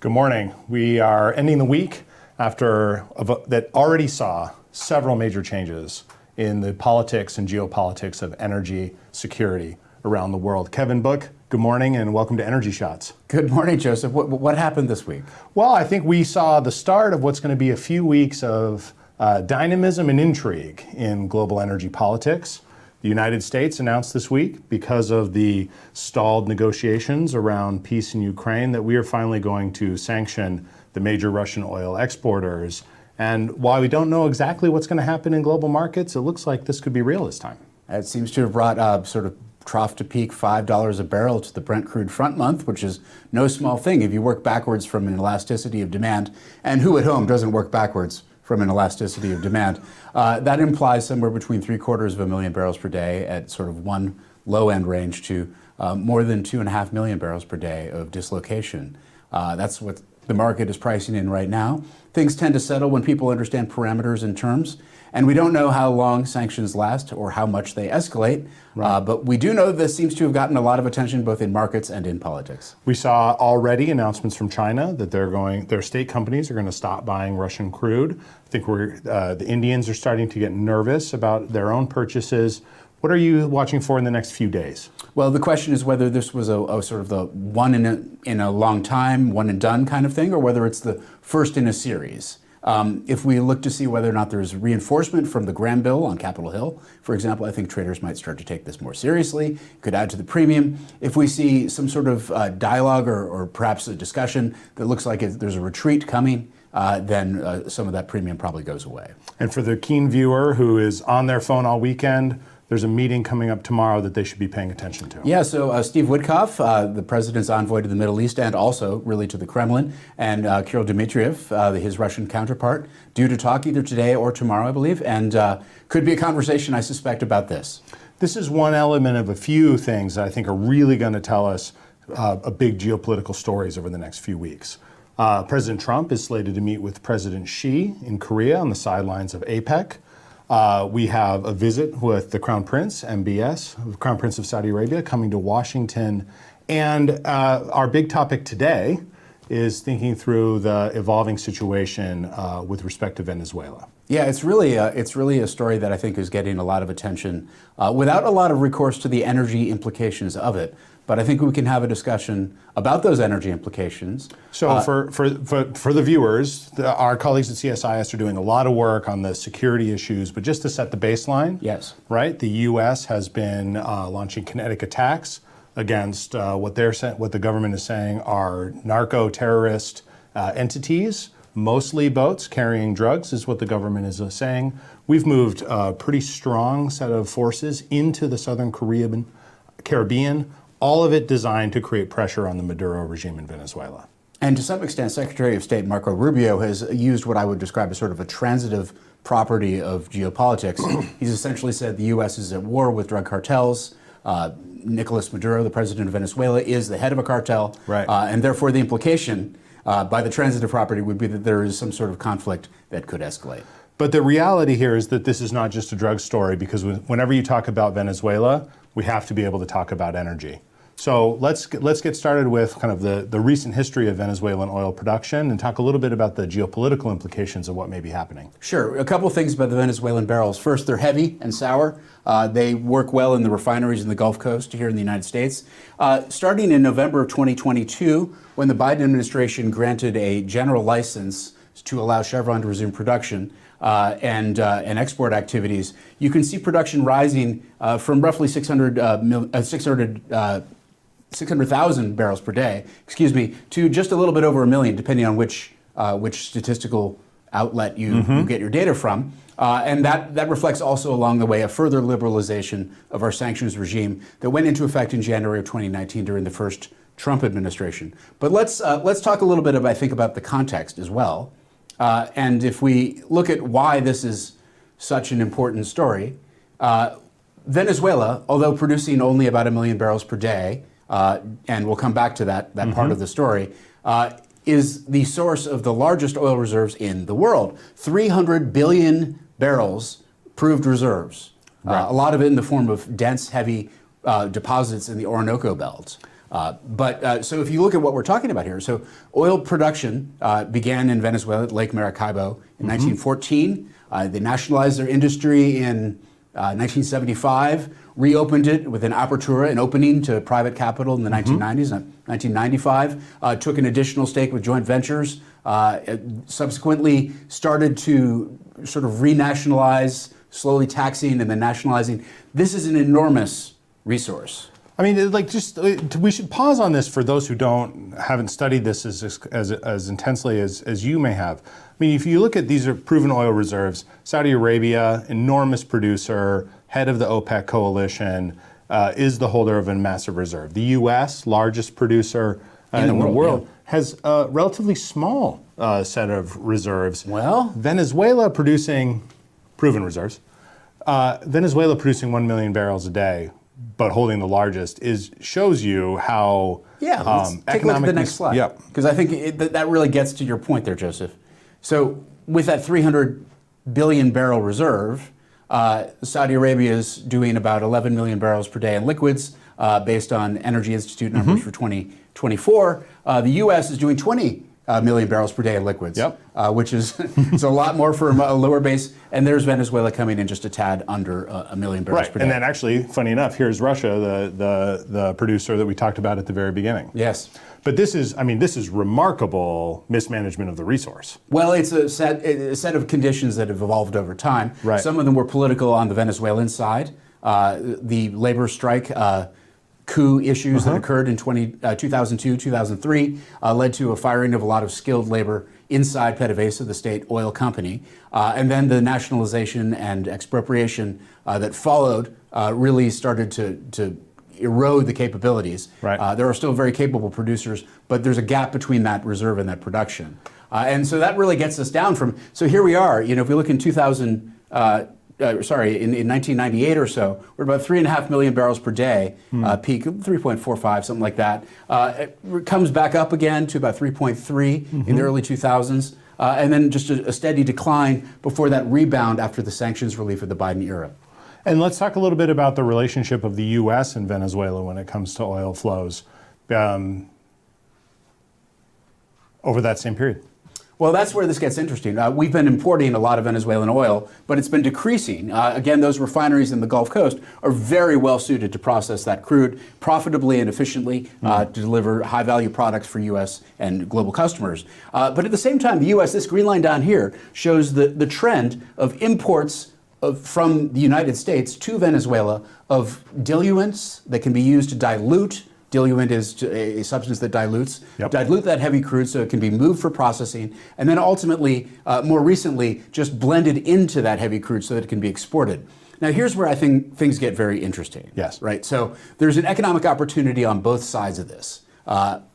Good morning. We are ending the week after that already saw several major changes in the politics and geopolitics of energy security around the world. Kevin Book, good morning and welcome to Energy Shots. Good morning, Joseph. What happened this week? Well, I think we saw the start of what's going to be a few weeks of dynamism and intrigue in global energy politics. The United States announced this week, because of the stalled negotiations around peace in Ukraine, that we are finally going to sanction the major Russian oil exporters. And while we don't know exactly what's going to happen in global markets, it looks like this could be real this time. It seems to have brought sort of trough to peak $5 a barrel to the Brent crude front month, which is no small thing if you work backwards from an elasticity of demand. And who at home doesn't work backwards from an elasticity of demand? That implies somewhere between 750,000 barrels per day at sort of one low-end range to more than 2.5 million barrels per day of dislocation. That's what the market is pricing in right now. Things tend to settle when people understand parameters and terms. And we don't know how long sanctions last or how much they escalate. Right. But we do know this seems to have gotten a lot of attention both in markets and in politics. We saw already announcements from China that their state companies are going to stop buying Russian crude. I think the Indians are starting to get nervous about their own purchases. What are you watching for in the next few days? Well, the question is whether this was a sort of the one in a long time, one and done kind of thing, or whether it's the first in a series. If we look to see whether or not there's reinforcement from the Graham bill on Capitol Hill, for example, I think traders might start to take this more seriously, could add to the premium. If we see some sort of dialogue or perhaps a discussion that looks like there's a retreat coming, then some of that premium probably goes away. And for the keen viewer who is on their phone all weekend, there's a meeting coming up tomorrow that they should be paying attention to. Yeah, so Steve Witkoff, the president's envoy to the Middle East and also really to the Kremlin, and Kirill Dmitriev, his Russian counterpart, due to talk either today or tomorrow, I believe, and could be a conversation, I suspect, about this. This is one element of a few things that I think are really going to tell us a big geopolitical stories over the next few weeks. President Trump is slated to meet with President Xi in Korea on the sidelines of APEC. We have a visit with the Crown Prince, MBS, Crown Prince of Saudi Arabia, coming to Washington. And our big topic today is thinking through the evolving situation with respect to Venezuela. Yeah, it's really a story that I think is getting a lot of attention without a lot of recourse to the energy implications of it. But I think we can have a discussion about those energy implications. So for the viewers, our colleagues at CSIS are doing a lot of work on the security issues, but just to set the baseline, yes, right? The U.S. has been launching kinetic attacks against what the government is saying are narco-terrorist entities, mostly boats carrying drugs, is what the government is saying. We've moved a pretty strong set of forces into the Southern Caribbean. All of it designed to create pressure on the Maduro regime in Venezuela. And to some extent, Secretary of State Marco Rubio has used what I would describe as sort of a transitive property of geopolitics. He's essentially said the U.S. is at war with drug cartels. Nicolas Maduro, the president of Venezuela, is the head of a cartel. Right. And therefore, the implication by the transitive property would be that there is some sort of conflict that could escalate. But the reality here is that this is not just a drug story, because whenever you talk about Venezuela, we have to be able to talk about energy. So let's get started with kind of the recent history of Venezuelan oil production and talk a little bit about the geopolitical implications of what may be happening. Sure. A couple of things about the Venezuelan barrels. First, they're heavy and sour. They work well in the refineries in the Gulf Coast here in the United States. Starting in November of 2022, when the Biden administration granted a general license to allow Chevron to resume production and export activities, you can see production rising from roughly 600,000 barrels per day, to just a little bit over 1 million, depending on which statistical outlet you get your data from. And that reflects also along the way a further liberalization of our sanctions regime that went into effect in January of 2019 during the first Trump administration. But let's talk a little bit, about the context as well. And if we look at why this is such an important story, Venezuela, although producing only about 1 million barrels per day, and we'll come back to that part of the story, is the source of the largest oil reserves in the world. 300 billion barrels proved reserves, right. A lot of it in the form of dense, heavy deposits in the Orinoco Belt. So if you look at what we're talking about here, so oil production began in Venezuela at Lake Maracaibo in 1914. They nationalized their industry in 1975, reopened it with an apertura, an opening to private capital in the 1990s. 1995, took an additional stake with joint ventures, subsequently started to sort of renationalize, slowly taxing and then nationalizing. This is an enormous resource. I mean, we should pause on this for those who haven't studied this as intensely as you may have. I mean, if you look at these are proven oil reserves, Saudi Arabia, enormous producer, head of the OPEC coalition, is the holder of a massive reserve. The U.S., largest producer in the world, has a relatively small set of reserves. Well, Venezuela producing proven reserves. Venezuela producing 1 million barrels a day, but holding the largest shows you how let's take a look at the next slide. Yep. Because I think that really gets to your point there, Joseph. So with that 300 billion barrel reserve, Saudi Arabia is doing about 11 million barrels per day in liquids, based on Energy Institute numbers for 2024. The U.S. is doing 20 million barrels per day in liquids, which is it's a lot more for a lower base. And there's Venezuela coming in just a tad under a million barrels per day. And then actually, funny enough, here's Russia, the producer that we talked about at the very beginning. Yes. But this is remarkable mismanagement of the resource. Well, it's a set of conditions that have evolved over time. Right. Some of them were political on the Venezuelan side. The labor strike coup issues that occurred in 2002, 2003 led to a firing of a lot of skilled labor inside PDVSA, the state oil company. And then the nationalization and expropriation that followed really started to erode the capabilities. Right. There are still very capable producers, but there's a gap between that reserve and that production. And so that really gets us down from, so here we are, if we look in 1998 or so, we're about 3.5 million barrels per day, peak 3.45, something like that. It comes back up again to about 3.3 in the early 2000s, and then just a steady decline before that rebound after the sanctions relief of the Biden era. And let's talk a little bit about the relationship of the U.S. and Venezuela when it comes to oil flows over that same period. Well, that's where this gets interesting. We've been importing a lot of Venezuelan oil, but it's been decreasing. Again, those refineries in the Gulf Coast are very well suited to process that crude profitably and efficiently to deliver high-value products for U.S. and global customers. But at the same time, the U.S., this green line down here, shows the trend of imports from the United States to Venezuela of diluents that can be used to dilute. Diluent is a substance that dilutes that heavy crude so it can be moved for processing, and then ultimately, more recently, just blended into that heavy crude so that it can be exported. Now, here's where I think things get very interesting. Yes. Right? So there's an economic opportunity on both sides of this.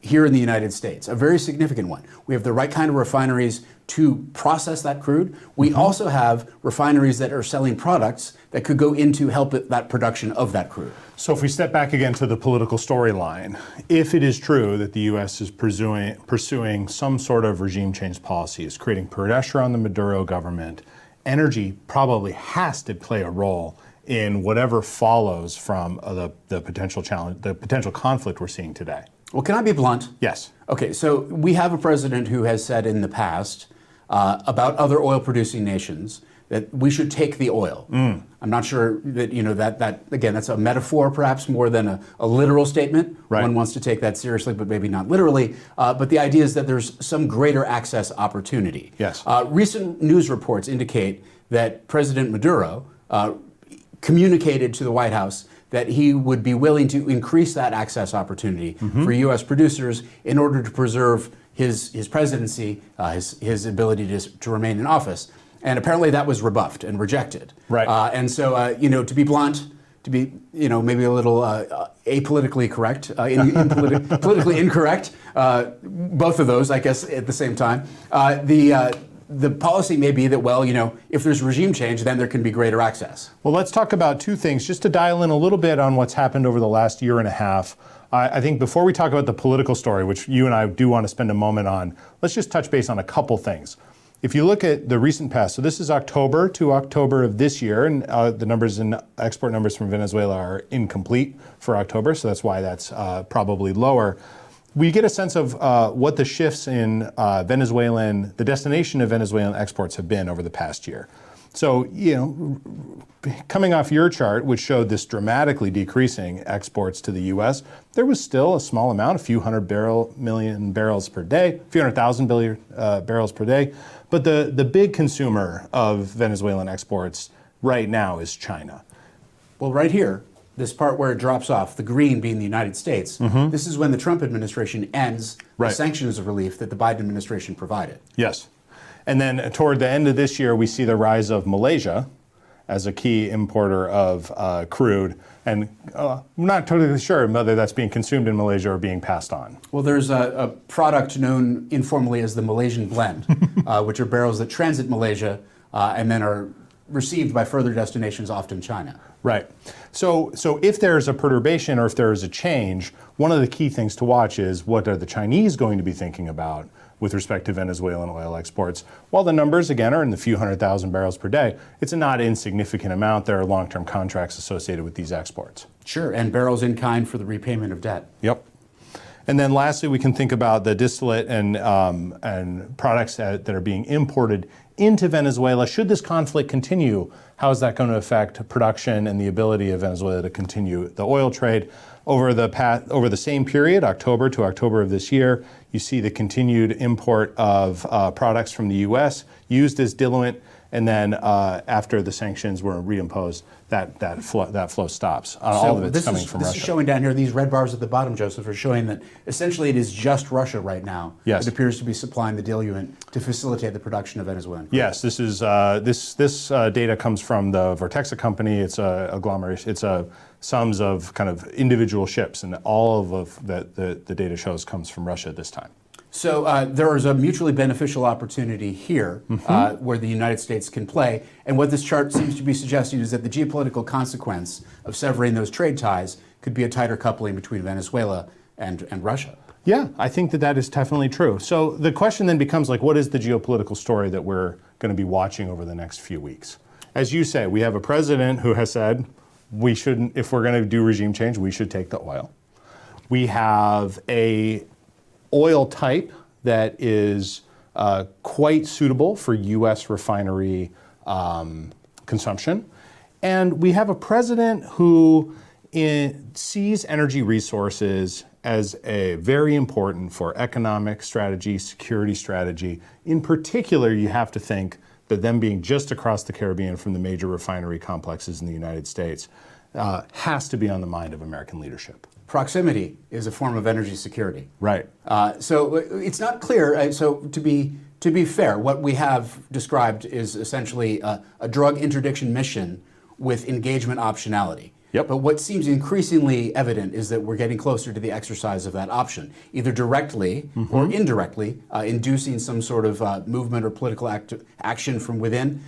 Here in the United States, a very significant one. We have the right kind of refineries to process that crude. We also have refineries that are selling products that could go into help that production of that crude. So if we step back again to the political storyline, if it is true that the U.S. is pursuing some sort of regime change policies, creating pressure on the Maduro government, energy probably has to play a role in whatever follows from the potential challenge, the potential conflict we're seeing today. Well, can I be blunt? Yes. Okay, so we have a president who has said in the past about other oil-producing nations that we should take the oil. I'm not sure that, that again, that's a metaphor perhaps more than a literal statement. Right. One wants to take that seriously, but maybe not literally. But the idea is that there's some greater access opportunity. Yes. Recent news reports indicate that President Maduro communicated to the White House that he would be willing to increase that access opportunity for U.S. producers in order to preserve his presidency, his ability to remain in office. And apparently that was rebuffed and rejected. Right. And so, to be blunt, to be, maybe a little apolitically correct, politically incorrect, both of those, I guess, at the same time, the policy may be that, if there's regime change, then there can be greater access. Well, let's talk about two things, just to dial in a little bit on what's happened over the last year and a half. I think before we talk about the political story, which you and I do want to spend a moment on, let's just touch base on a couple things. if you look at the recent past, so this is October to October of this year, and the numbers and export numbers from Venezuela are incomplete for October, so that's why that's probably lower. We get a sense of what the shifts in the destination of Venezuelan exports have been over the past year. So, coming off your chart, which showed this dramatically decreasing exports to the U.S., there was still a small amount, a few million barrels per day, a few 100,000 barrels per day. But the big consumer of Venezuelan exports right now is China. Well, right here, this part where it drops off, the green being the United States, this is when the Trump administration ends the sanctions of relief that the Biden administration provided. Yes. And then toward the end of this year, we see the rise of Malaysia as a key importer of crude. And I'm not totally sure whether that's being consumed in Malaysia or being passed on. Well, there's a product known informally as the Malaysian blend, which are barrels that transit Malaysia and then are received by further destinations, often China. Right. So if there's a perturbation or if there is a change, one of the key things to watch is what are the Chinese going to be thinking about with respect to Venezuelan oil exports. While the numbers, again, are in the few 100,000 barrels per day, it's a not insignificant amount. There are long-term contracts associated with these exports. Sure, and barrels in kind for the repayment of debt. Yep. And then lastly, we can think about the distillate and products that are being imported into Venezuela. Should this conflict continue, how is that going to affect production and the ability of Venezuela to continue the oil trade? Over the same period, October to October of this year, you see the continued import of products from the U.S. used as diluent, and then after the sanctions were reimposed, that flow stops. All of it's coming from Russia. This is showing down here, these red bars at the bottom, Joseph, are showing that essentially it is just Russia right now that appears to be supplying the diluent to facilitate the production of Venezuelan crude. Yes, this is this data comes from the Vortexa company. It's a agglomeration. It's a sums of kind of individual ships, and all of the data shows comes from Russia at this time. So there is a mutually beneficial opportunity here where the United States can play. And what this chart seems to be suggesting is that the geopolitical consequence of severing those trade ties could be a tighter coupling between Venezuela and Russia. Yeah, I think that is definitely true. So the question then becomes, like, what is the geopolitical story that we're going to be watching over the next few weeks? As you say, we have a president who has said we shouldn't, if we're going to do regime change, we should take the oil. We have a oil type that is quite suitable for U.S. refinery consumption. And we have a president who sees energy resources as a very important for economic strategy, security strategy. In particular, you have to think that them being just across the Caribbean from the major refinery complexes in the United States has to be on the mind of American leadership. Proximity is a form of energy security. Right. So it's not clear. So to be fair, what we have described is essentially a drug interdiction mission with engagement optionality. Yep. But what seems increasingly evident is that we're getting closer to the exercise of that option, either directly or indirectly, inducing some sort of movement or political action from within.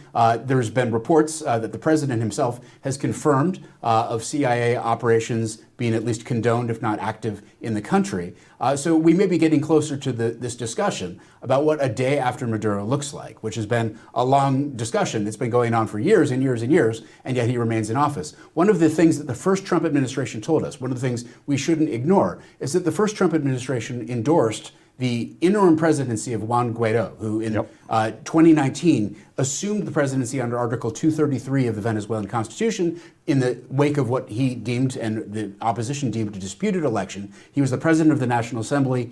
There's been reports that the president himself has confirmed of CIA operations being at least condoned, if not active, in the country. So we may be getting closer to this discussion about what a day after Maduro looks like, which has been a long discussion that's been going on for years and years and years, and yet he remains in office. One of the things that the first Trump administration told us, one of the things we shouldn't ignore, is that the first Trump administration endorsed the interim presidency of Juan Guaido, who in 2019 assumed the presidency under Article 233 of the Venezuelan Constitution in the wake of what he deemed and the opposition deemed a disputed election. He was the president of the National Assembly.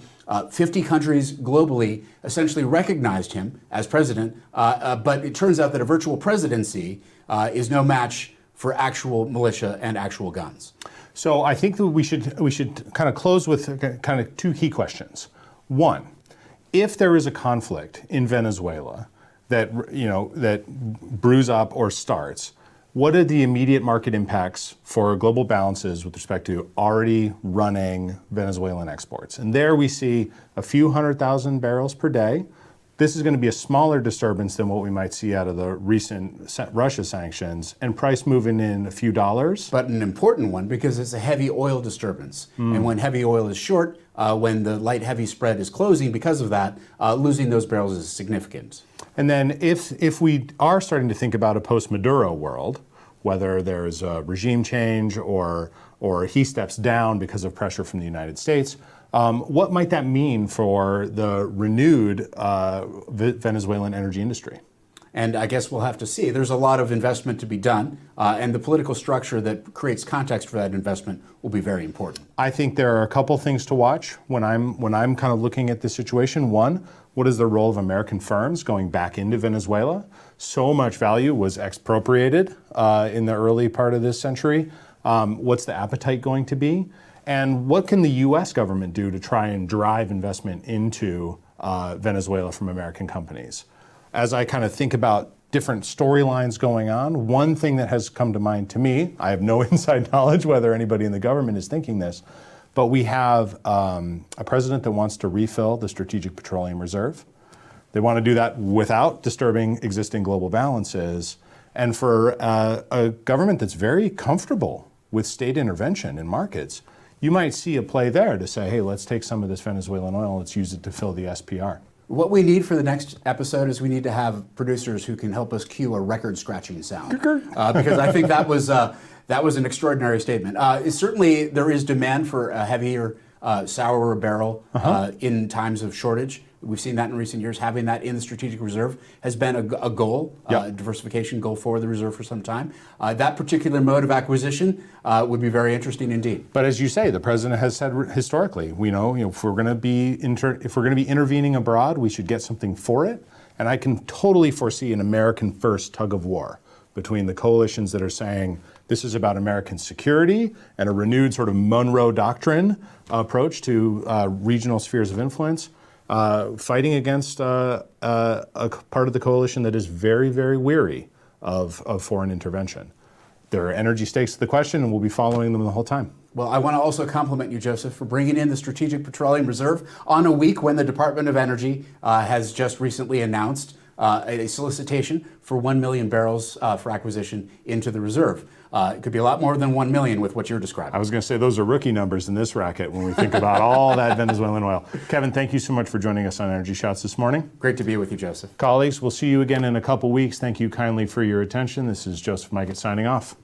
50 countries globally essentially recognized him as president, but it turns out that a virtual presidency is no match for actual militia and actual guns. So I think that we should kind of close with kind of two key questions. One, if there is a conflict in Venezuela that brews up or starts, what are the immediate market impacts for global balances with respect to already running Venezuelan exports? And there we see a few 100,000 barrels per day. This is going to be a smaller disturbance than what we might see out of the recent Russia sanctions, and price moving in a few dollars. But an important one, because it's a heavy oil disturbance. And when heavy oil is short, when the light-heavy spread is closing because of that, losing those barrels is significant. And then if we are starting to think about a post-Maduro world, whether there's a regime change or he steps down because of pressure from the United States, what might that mean for the renewed Venezuelan energy industry? And I guess we'll have to see. There's a lot of investment to be done, and the political structure that creates context for that investment will be very important. I think there are a couple things to watch when I'm kind of looking at this situation. One, what is the role of American firms going back into Venezuela? So much value was expropriated in the early part of this century. What's the appetite going to be? And what can the U.S. government do to try and drive investment into Venezuela from American companies? As I kind of think about different storylines going on, one thing that has come to mind to me, I have no inside knowledge whether anybody in the government is thinking this, but we have a president that wants to refill the Strategic Petroleum Reserve. They want to do that without disturbing existing global balances. And for a government that's very comfortable with state intervention in markets, you might see a play there to say, hey, let's take some of this Venezuelan oil, let's use it to fill the SPR. What we need for the next episode is we need to have producers who can help us cue a record-scratching sound, because I think that was an extraordinary statement. Certainly, there is demand for a heavier, sourer barrel in times of shortage. We've seen that in recent years. Having that in the strategic reserve has been a goal, a diversification goal for the reserve for some time. That particular mode of acquisition would be very interesting indeed. But as you say, the president has said historically, we know, if we're going to be intervening abroad, we should get something for it. And I can totally foresee an American first tug of war between the coalitions that are saying this is about American security and a renewed sort of Monroe Doctrine approach to regional spheres of influence. Fighting against a part of the coalition that is very, very weary of foreign intervention. There are energy stakes to the question, and we'll be following them the whole time. Well, I want to also compliment you, Joseph, for bringing in the Strategic Petroleum Reserve on a week when the Department of Energy has just recently announced a solicitation for 1 million barrels for acquisition into the reserve. It could be a lot more than 1 million with what you're describing. I was going to say those are rookie numbers in this racket when we think about all that Venezuelan oil. Kevin, thank you so much for joining us on Energy Shots this morning. Great to be with you, Joseph. Colleagues, we'll see you again in a couple weeks. Thank you kindly for your attention. This is Joseph Majkut signing off.